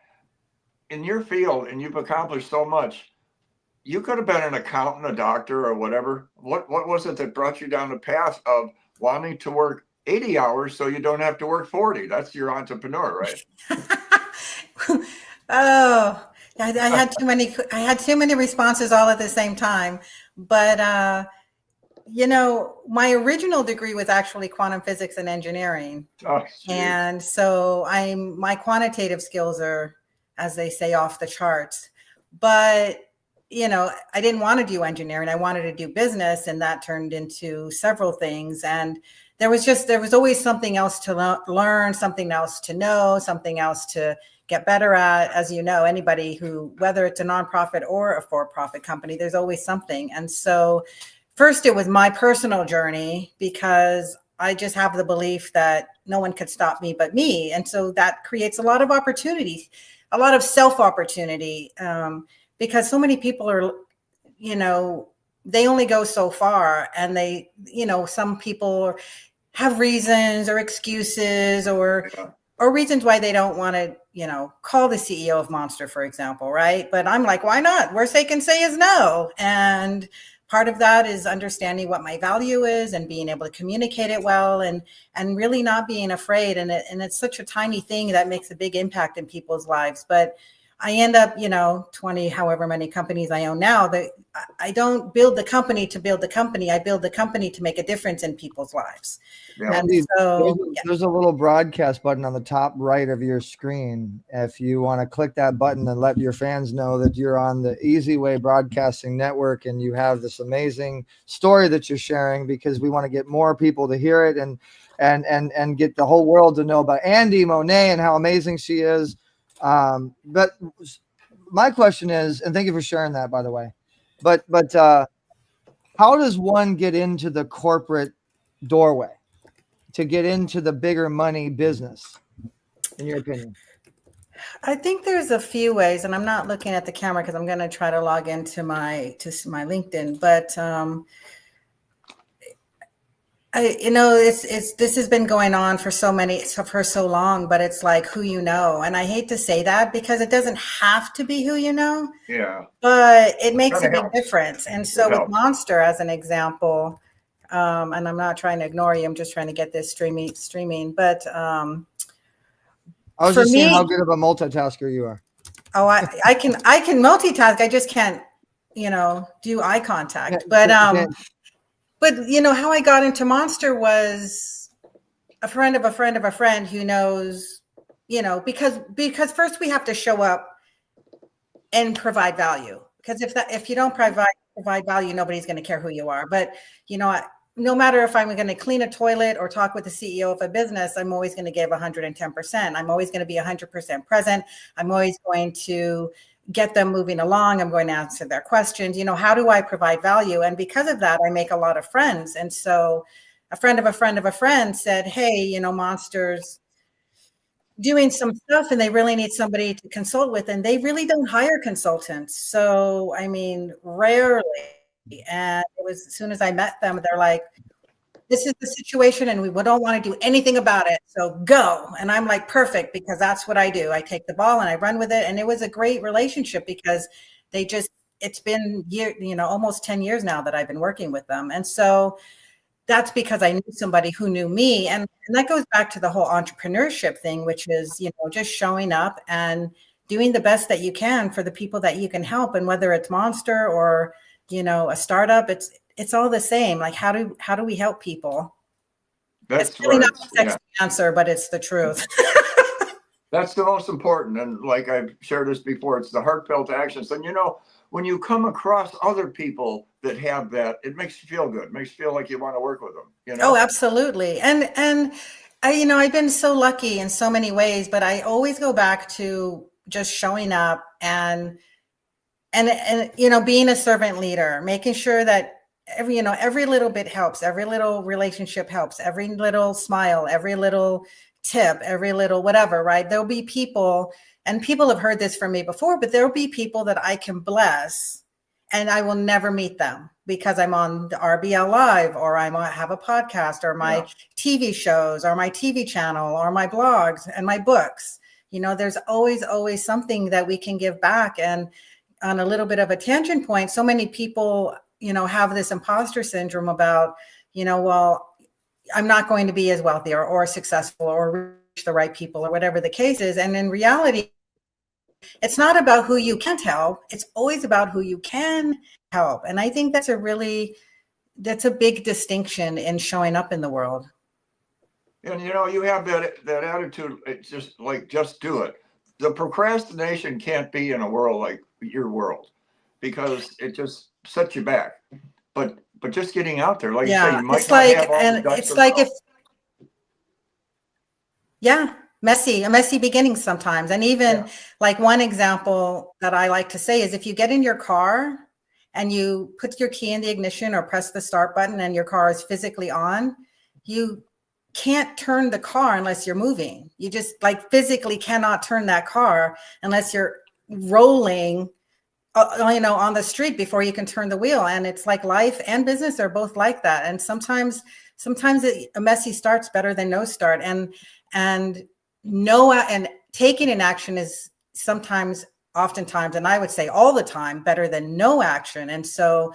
in your field, and you've accomplished so much. You could have been an accountant, a doctor, or whatever. What was it that brought you down the path of wanting to work 80 hours so you don't have to work 40? That's your entrepreneur, right? Oh, I had too many. I had too many responses all at the same time. But you know, my original degree was actually quantum physics and engineering, Oh, and so my quantitative skills are, as they say, off the charts. But you know, I didn't want to do engineering. I wanted to do business, and that turned into several things. And there was always something else to learn, something else to know, something else to get better at. As you know, anybody who, whether it's a nonprofit or a for-profit company, there's always something. And so first, it was my personal journey, because I just have the belief that no one could stop me but me. And so that creates a lot of opportunity, a lot of self-opportunity, because so many people are, you know, they only go so far, and they, you know, some people have reasons or excuses or reasons why they don't want to, you know, call the CEO of Monster, for example, right? But I'm like, why not? Worst they can say is no. And part of that is understanding what my value is and being able to communicate it well, and really not being afraid. And it's such a tiny thing that makes a big impact in people's lives. But I end up, you know, 20, however many companies I own now, that I don't build the company to build the company. I build the company to make a difference in people's lives. Yeah. And so there's a little broadcast button on the top right of your screen. If you want to click that button and let your fans know that you're on the Easy Way Broadcasting Network and you have this amazing story that you're sharing, because we want to get more people to hear it and get the whole world to know about Andie Monet and how amazing she is. But my question is, and thank you for sharing that, by the way, but how does one get into the corporate doorway to get into the bigger money business, in your opinion? I think there's a few ways, and I'm not looking at the camera because I'm going to try to log into my LinkedIn, but you know, this has been going on for so long, but it's like who you know. And I hate to say that, because it doesn't have to be who you know. Yeah. But it makes a big difference. And so with Monster, as an example, and I'm not trying to ignore you, I'm just trying to get this streaming. But I was just seeing how good of a multitasker you are. Oh, I can multitask. I just can't, you know, do eye contact. But you know, how I got into Monster was a friend of a friend of a friend who knows, you know, because first we have to show up and provide value. Because if you don't provide value, nobody's going to care who you are. But you know, no matter if I'm going to clean a toilet or talk with the CEO of a business, I'm always going to give 110%. I'm always going to be 100% present. I'm always going to get them moving along. I'm going to answer their questions. You know, how do I provide value? And because of that, I make a lot of friends. And so a friend of a friend of a friend said, hey, you know, Monster's doing some stuff and they really need somebody to consult with. And they really don't hire consultants. So, I mean, rarely. And it was, as soon as I met them, they're like, this is the situation and we don't want to do anything about it. So go. And I'm like, perfect, because that's what I do. I take the ball and I run with it. And it was a great relationship because it's been almost 10 years now that I've been working with them. And so that's because I knew somebody who knew me. And that goes back to the whole entrepreneurship thing, which is, you know, just showing up and doing the best that you can for the people that you can help. And whether it's Monster or, you know, a startup, it's all the same. Like, how do we help people? It's really not a sexy answer, but it's the truth. That's the most important. And like I've shared this before, it's the heartfelt actions. And you know, when you come across other people that have that, it makes you feel good. It makes you feel like you want to work with them. You know? Oh, absolutely. And I've been so lucky in so many ways, but I always go back to just showing up and being a servant leader, making sure that every little bit helps, every little relationship helps, every little smile, every little tip, every little whatever, right? There'll be people, and people have heard this from me before, but there'll be people that I can bless and I will never meet them because I'm on the RBL Live, or I might have a podcast, or my TV shows, or my TV channel, or my blogs and my books. There's always something that we can give back. And on a little bit of a tangent point, so many people, have this imposter syndrome about, well, I'm not going to be as wealthy or successful or reach the right people or whatever the case is. And in reality, it's not about who you can't help. It's always about who you can help. And I think that's a big distinction in showing up in the world. And you have that attitude. It's just like, just do it. The procrastination can't be in a world like your world, because it just sets you back. But just getting out there, like you say, you might not have all the ducks in a row. Messy beginnings sometimes. And even like one example that I like to say is, if you get in your car and you put your key in the ignition or press the start button and your car is physically on, you can't turn the car unless you're moving. You just physically cannot turn that car unless you're rolling on the street before you can turn the wheel. And it's like life and business are both like that. And sometimes a messy start's better than no start. And taking an action is oftentimes, and I would say all the time, better than no action. And so,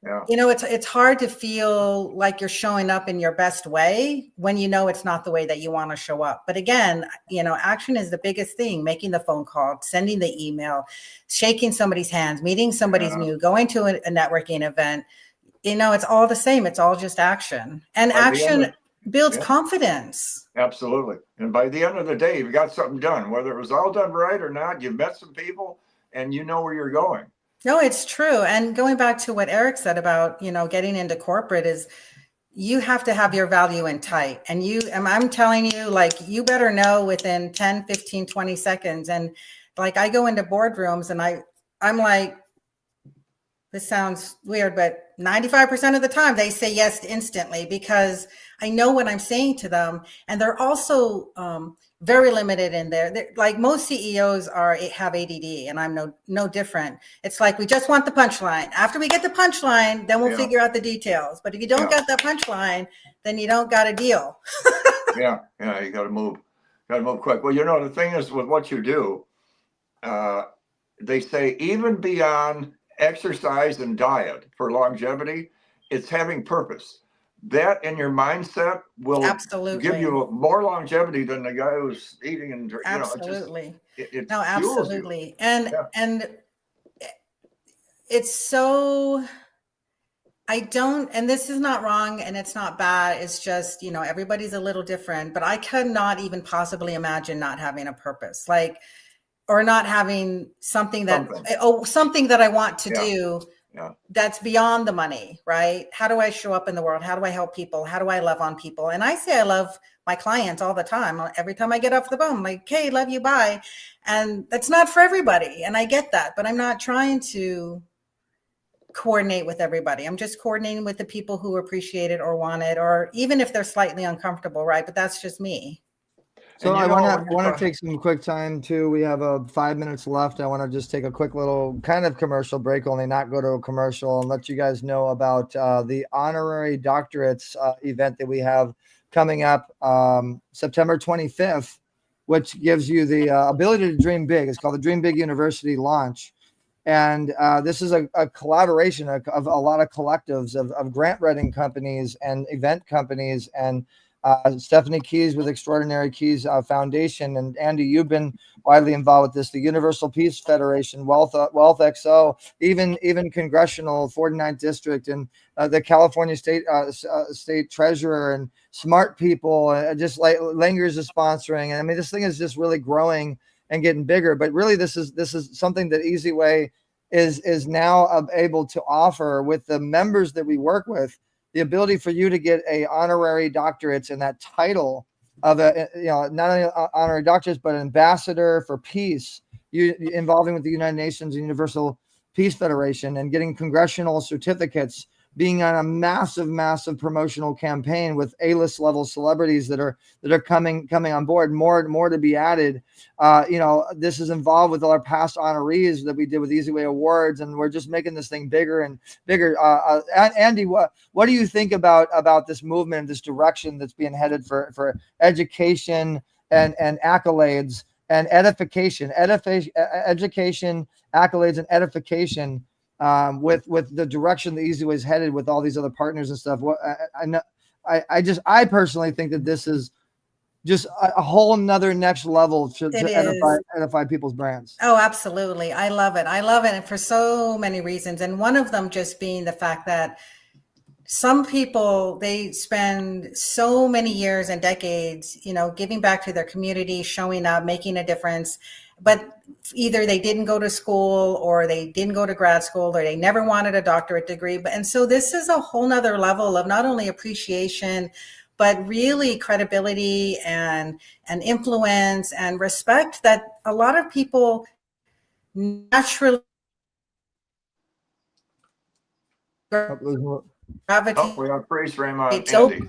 it's hard to feel like you're showing up in your best way when it's not the way that you want to show up. But again, action is the biggest thing: making the phone call, sending the email, shaking somebody's hands, meeting somebody's new, going to a networking event. It's all the same. It's all just action. And action builds confidence. Absolutely. And by the end of the day, you've got something done, whether it was all done right or not. You've met some people and you know where you're going. No, it's true. And going back to what Eric said about, getting into corporate, is you have to have your value in tight. And I'm telling you, you better know within 10, 15, 20 seconds. And I go into boardrooms and I'm like, this sounds weird, but 95% of the time they say yes instantly, because I know what I'm saying to them. And they're also very limited in there. Most CEOs have ADD, and I'm no different. It's like, we just want the punchline. After we get the punchline, then we'll figure out the details. But if you don't get that punchline, then you don't got a deal. You got to move quick. Well, the thing is, with what you do, they say even beyond exercise and diet for longevity, it's having purpose. That in your mindset will give you more longevity than the guy who's eating and absolutely. Absolutely. And it's so, and this is not wrong and it's not bad. It's just, everybody's a little different, but I could not even possibly imagine not having a purpose, or not having something that I want to do. That's beyond the money, right? How do I show up in the world? How do I help people? How do I love on people? And I say I love my clients all the time. Every time I get off the phone, I'm like, hey, love you, bye. And that's not for everybody. And I get that, but I'm not trying to coordinate with everybody. I'm just coordinating with the people who appreciate it or want it, or even if they're slightly uncomfortable, right? But that's just me. So I want to take some quick time too. We have 5 minutes left. I want to just take a quick little kind of commercial break, only not go to a commercial, and let you guys know about the honorary doctorates event that we have coming up September 25th, which gives you the ability to dream big. It's called the Dream Big University Launch. And this is a collaboration of a lot of collectives of grant writing companies and event companies, and Stephanie Keys with Extraordinary Keys Foundation. And Andie, you've been widely involved with this, the Universal Peace Federation, Wealth XO, even Congressional 49th District, and the California State Treasurer, and Smart People, just like Langers is sponsoring. And I mean, this thing is just really growing and getting bigger. But really, this is something that Easy Way is now able to offer with the members that we work with, the ability for you to get a honorary doctorates, and that title of a, not only honorary doctorate, but an ambassador for peace, involving with the United Nations and Universal Peace Federation, and getting congressional certificates, being on a massive promotional campaign with A-list level celebrities that are coming on board, more to be added. This is involved with all our past honorees that we did with Easy Way Awards, and we're just making this thing bigger and bigger. Andie, what do you think about this movement, this direction that's being headed for education and accolades and education, accolades and edification, with the direction the Easy Way is headed with all these other partners and stuff? I personally think that this is just a whole nother next level to edify people's brands. Oh, absolutely. I love it. And for so many reasons. And one of them just being the fact that some people, they spend so many years and decades, giving back to their community, showing up, making a difference. But either they didn't go to school, or they didn't go to grad school, or they never wanted a doctorate degree. And so this is a whole nother level of not only appreciation, but really credibility and influence and respect that a lot of people naturally gravitate. We have freeze frame on Andie.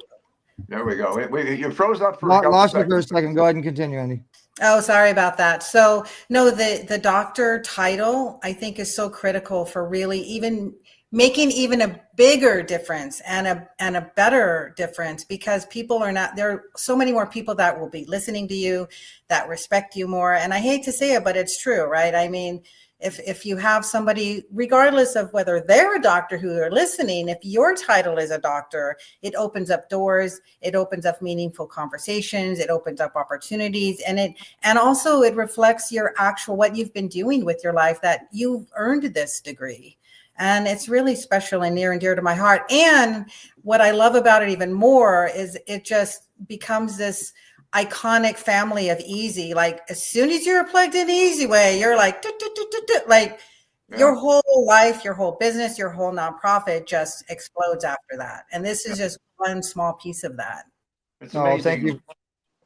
There we go. You froze up for a couple lost seconds. you for a second. Go ahead and continue, Andie. Oh, sorry about that. So no, the doctor title, I think, is so critical for really even making even a bigger difference and a better difference, because there are so many more people that will be listening to you, that respect you more. And I hate to say it, but it's true, right? I mean, if you have somebody, regardless of whether they're a doctor who are listening, if your title is a doctor, it opens up doors, it opens up meaningful conversations, it opens up opportunities, and also it reflects your actual, what you've been doing with your life, that you've earned this degree. And it's really special and near and dear to my heart. And what I love about it even more is it just becomes this iconic family of easy. Like, as soon as you're plugged in Easy Way, you're like, your whole life, your whole business, your whole nonprofit just explodes after that. And this is just one small piece of that. It's amazing.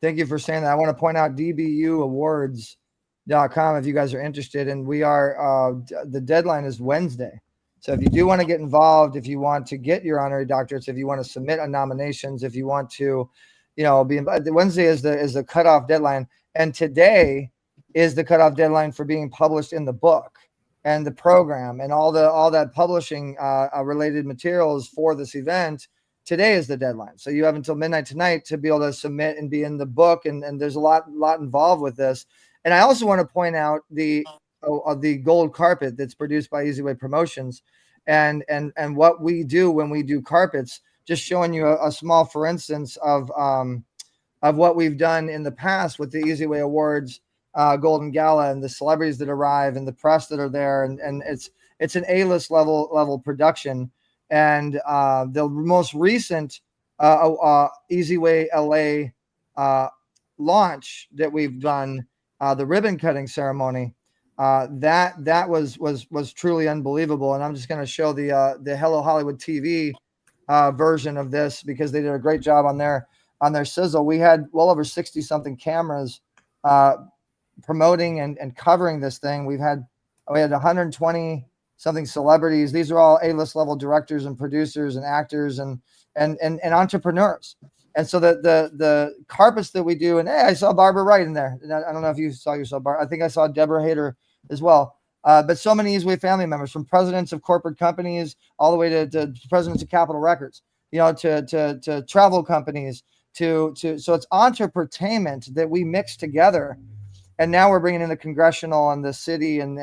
Thank you for saying that. I want to point out dbuawards.com if you guys are interested. And we are, the deadline is Wednesday. So if you do want to get involved, if you want to get your honorary doctorates, if you want to submit on nominations, if you want to, Wednesday is the cutoff deadline, and today is the cutoff deadline for being published in the book and the program and all that publishing related materials for this event. Today is the deadline, so you have until midnight tonight to be able to submit and be in the book. And there's a lot involved with this. And I also want to point out the gold carpet that's produced by Easy Way Promotions, and what we do when we do carpets. Just showing you a small, for instance, of what we've done in the past with the Easy Way Awards Golden Gala, and the celebrities that arrive and the press that are there, and it's an A-list level production. And the most recent Easy Way LA launch that we've done, the ribbon cutting ceremony, that was truly unbelievable. And I'm just going to show the Hello Hollywood TV version of this, because they did a great job on their sizzle. We had well over 60 something cameras promoting and covering this thing. We had 120 something celebrities. These are all A-list level directors and producers and actors and entrepreneurs. And so the carpets that we do, and hey, I saw Barbara Wright in there. I don't know if you saw Barbara. I think I saw Deborah Hader as well. But so many Easy Way family members, from presidents of corporate companies all the way to presidents of Capitol Records, to travel companies, so it's entertainment that we mix together. And now we're bringing in the congressional and the city and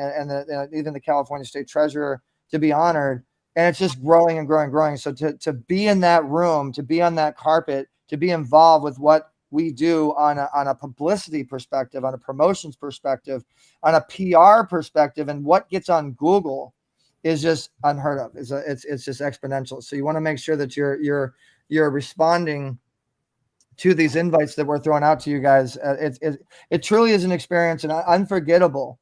even the California State Treasurer to be honored. And it's just growing and growing and growing. So to be in that room, to be on that carpet, to be involved with what we do on a publicity perspective, on a promotions perspective, on a PR perspective, and what gets on Google is just unheard of. It's just exponential. So you want to make sure that you're responding to these invites that we're throwing out to you guys. It truly is an experience, an unforgettable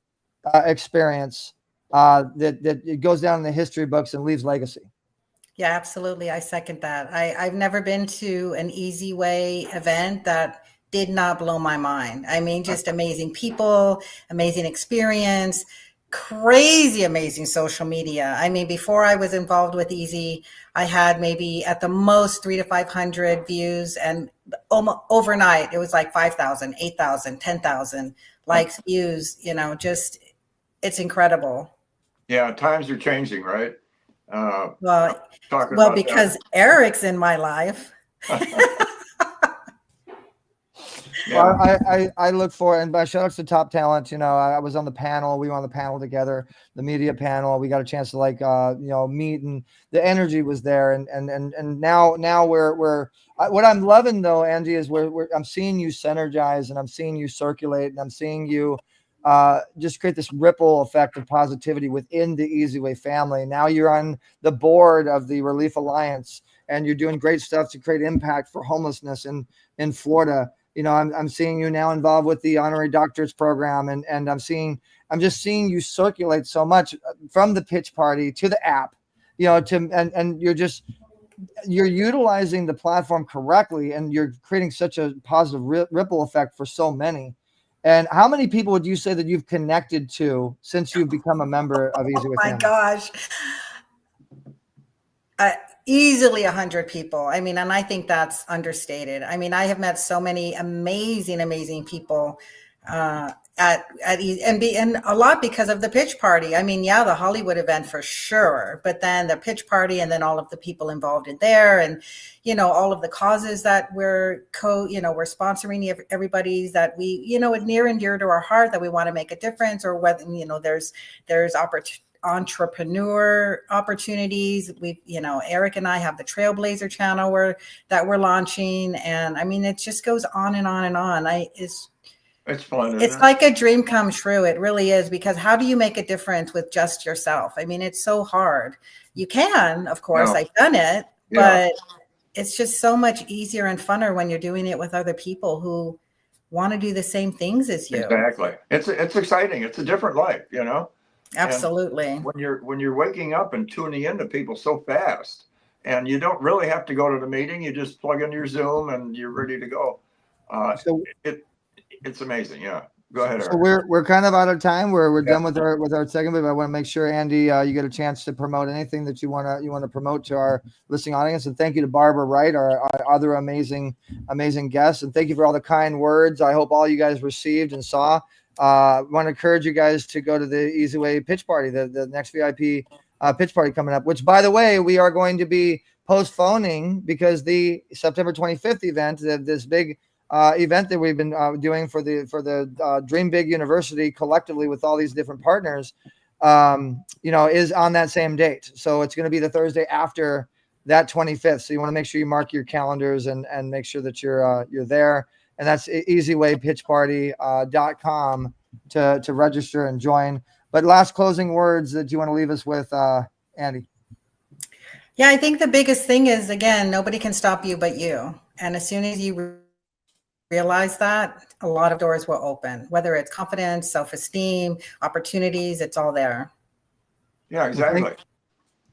experience that it goes down in the history books and leaves legacy. Yeah, absolutely. I second that. I've never been to an Easy Way event that did not blow my mind. I mean, just amazing people, amazing experience, crazy, amazing social media. I mean, before I was involved with Easy, I had maybe at the most 300 to 500 views, and overnight it was like 5,000, 8,000, 10,000 likes, views, you know, just, it's incredible. Yeah, times are changing, right? Well, because Eric's in my life. Yeah. Well, I look for, and by shout outs to Top Talent, you know, I was on the panel, we were on the panel together, the media panel, we got a chance to like, you know, meet, and the energy was there. And now we're what I'm loving though, Andie, is I'm seeing you synergize, and I'm seeing you circulate, and I'm seeing you just create this ripple effect of positivity within the Easy Way family. Now you're on the board of the Relief Alliance, and you're doing great stuff to create impact for homelessness in Florida. You know, I'm seeing you now involved with the honorary doctorates program, and I'm just seeing you circulate so much from the pitch party to the app, you know, and you're utilizing the platform correctly, and you're creating such a positive ripple effect for so many. And how many people would you say that you've connected to since you've become a member of Easy Way Family? Oh my gosh. Easily 100 people. I mean, and I think that's understated. I mean, I have met so many amazing people and a lot because of the pitch party. I mean, yeah, the Hollywood event for sure, but then the pitch party, and then all of the people involved in there, and you know, all of the causes that we're we're sponsoring, everybody's that we, you know, near and dear to our heart, that we want to make a difference, or whether, you know, there's entrepreneur opportunities. We, you know, Eric and I have the Trailblazer channel that we're launching, and I mean, it just goes on and on and on. It's fun. It's like a dream come true. It really is, because how do you make a difference with just yourself? I mean, it's so hard. You can, of course, I've done it, but it's just so much easier and funner when you're doing it with other people who want to do the same things as you. Exactly. It's exciting. It's a different life, you know? Absolutely. And when you're waking up and tuning into people so fast, and you don't really have to go to the meeting, you just plug in your Zoom and you're ready to go. It's amazing. Yeah. Go ahead, Eric. So we're kind of out of time. We're done with our segment, but I want to make sure, Andie, you get a chance to promote anything that you want to promote to our listening audience. And thank you to Barbara Wright, our other amazing guest, and thank you for all the kind words. I hope all you guys received and saw. I want to encourage you guys to go to the Easy Way pitch party, the next VIP pitch party coming up, which, by the way, we are going to be postponing because the September 25th event, this big event that we've been doing for the Dream Big University collectively with all these different partners, you know, is on that same date. So it's going to be the Thursday after that 25th. So you want to make sure you mark your calendars and make sure that you're there. And that's easywaypitchparty.com to register and join. But last closing words that you want to leave us with, Andie. Yeah, I think the biggest thing is, again, nobody can stop you but you. And as soon as you realize that, a lot of doors will open, whether it's confidence, self-esteem, opportunities, it's all there. Yeah, exactly.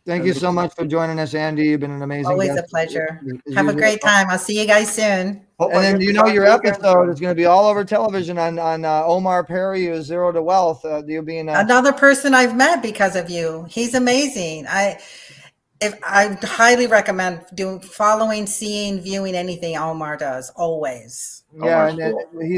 Thank you so much for joining us, Andie. You've been an amazing Always guest. a pleasure. Have a great time. I'll see you guys soon. And then, you know, your episode is going to be all over television on Omar Perry's Zero to Wealth. You being another person I've met because of you. He's amazing. I highly recommend following, seeing, viewing anything Omar does, always. Yeah, and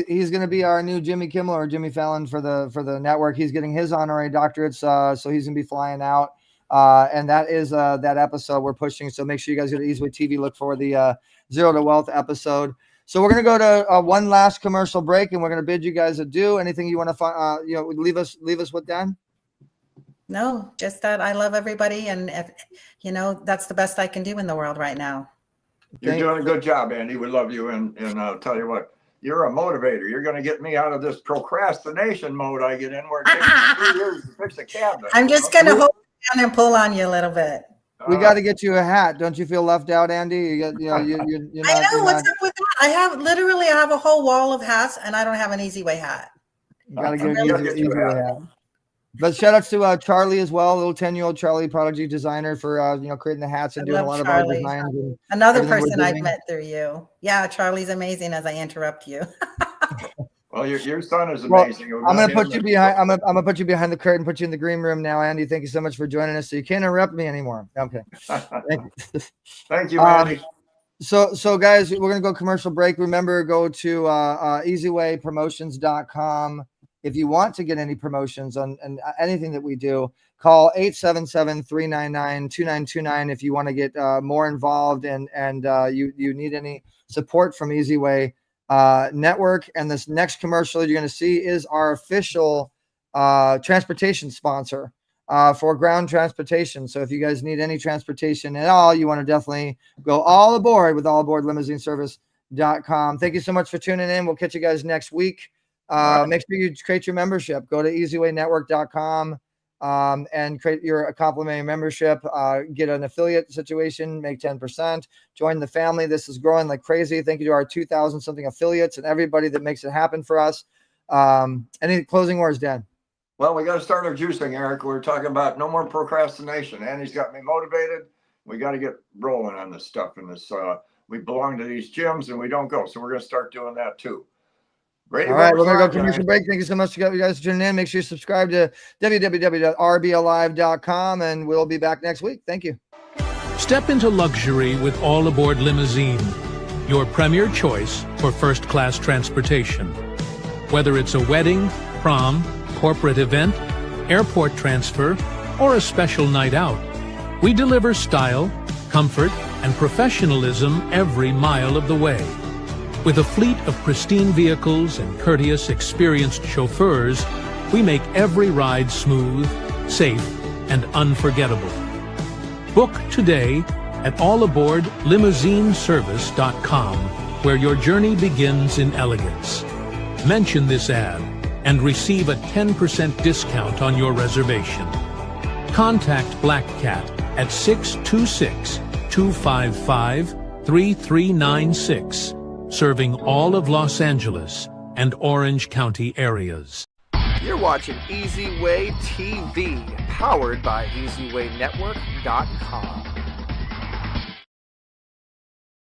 he's going to be our new Jimmy Kimmel or Jimmy Fallon for the network. He's getting his honorary doctorates, so he's going to be flying out. And that is that episode we're pushing. So make sure you guys go to Easy Way TV, look for the Zero to Wealth episode. So we're going to go to one last commercial break, and we're going to bid you guys adieu. Anything you want to leave us with, Dan? No, just that I love everybody, and that's the best I can do in the world right now. You're doing a good job, Andie. We love you, and I'll tell you what, you're a motivator. You're going to get me out of this procrastination mode I get in, where it takes 3 years to fix a cabinet. I'm just going to hold down and pull on you a little bit. We got to get you a hat. Don't you feel left out, Andie? You're not, I know. What's up with that? I have a whole wall of hats, and I don't have an Easy Way hat. You got to get an Easy Way hat. But shout outs to Charlie as well, little 10-year-old Charlie, prodigy designer, for creating the hats and I doing a love lot of Charlie. our designs. And Another everything we're person I've doing. met through you. Yeah, Charlie's amazing. As I interrupt you. Well, your son is Well, amazing. I'm gonna put you behind. I'm gonna put you behind the curtain. Put you in the green room now, Andy. Thank you so much for joining us. So you can't interrupt me anymore. Okay. Thank you, Andy. So guys, we're gonna go commercial break. Remember, go to easywaypromotions.com if you want to get any promotions on anything that we do. Call 877-399-2929 if you want to get more involved and you need any support from Easyway Network. And this next commercial you're going to see is our official transportation sponsor for ground transportation. So if you guys need any transportation at all, you want to definitely go all aboard with allaboardlimousineservice.com. Thank you so much for tuning in. We'll catch you guys next week. Make sure you create your membership. Go to easywaynetwork.com and create your complimentary membership. Get an affiliate situation, make 10%. Join the family. This is growing like crazy. Thank you to our 2,000 something affiliates and everybody that makes it happen for us. Any closing words, Dan? Well, we got to start our juicing, Eric. We're talking about no more procrastination. Andy's got me motivated. We got to get rolling on this stuff. And this, we belong to these gyms and we don't go. So we're going to start doing that too. All right, we're going to go commercial break. Thank you so much to you guys for tuning in. Make sure you subscribe to www.rblive.com and we'll be back next week. Thank you. Step into luxury with All Aboard Limousine, your premier choice for first-class transportation. Whether it's a wedding, prom, corporate event, airport transfer, or a special night out, we deliver style, comfort, and professionalism every mile of the way. With a fleet of pristine vehicles and courteous, experienced chauffeurs, we make every ride smooth, safe, and unforgettable. Book today at allaboardlimousineservice.com, where your journey begins in elegance. Mention this ad and receive a 10% discount on your reservation. Contact Black Cat at 626-255-3396. Serving all of Los Angeles and Orange County areas. You're watching Easy Way TV, powered by EasyWayNetwork.com.